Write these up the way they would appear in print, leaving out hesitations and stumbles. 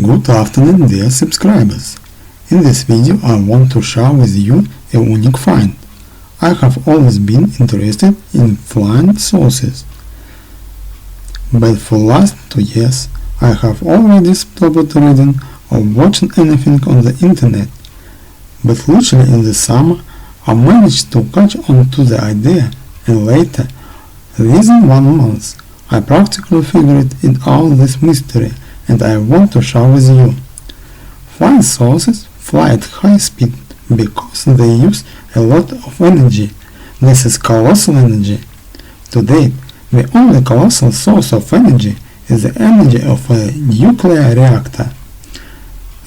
Good afternoon, dear subscribers. In this video I want to share with you a unique find. I have always been interested in flying saucers, but for last 2 years I have already stopped reading or watching anything on the internet. But literally in the summer I managed to catch on to the idea, and later, within 1 month, I practically figured it out, this mystery, and I want to share with you. Flying saucers fly at high speed because they use a lot of energy. This is colossal energy. To date, the only colossal source of energy is the energy of a nuclear reactor.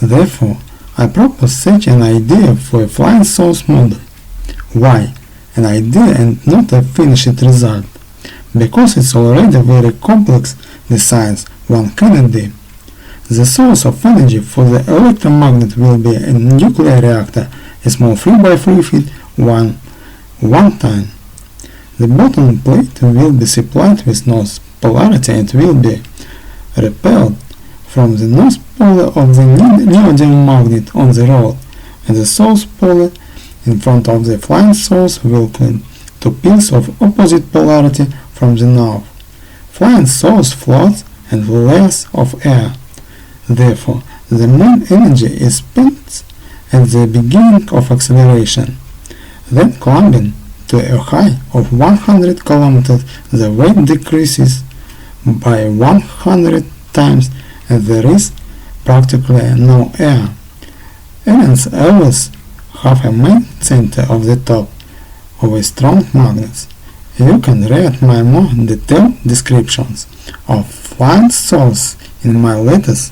Therefore, I propose such an idea for a flying saucer model. Why? An idea and not a finished result. Because it's already very complex, the science one cannot do. The source of energy for the electromagnet will be a nuclear reactor, a small 3x3 feet, 1 ton. The bottom plate will be supplied with north polarity and will be repelled from the north pole of the neodymium magnet on the roll, and the south pole in front of the flying saucer will cling to pins of opposite polarity from the north. Flying saucer floats and layers of air. Therefore, the main energy is spent at the beginning of acceleration. Then climbing to a height of 100 km, the weight decreases by 100 times and there is practically no air. Aliens always have a main center of the top of a strong magnet. You can read my more detailed descriptions of flying saucers in my latest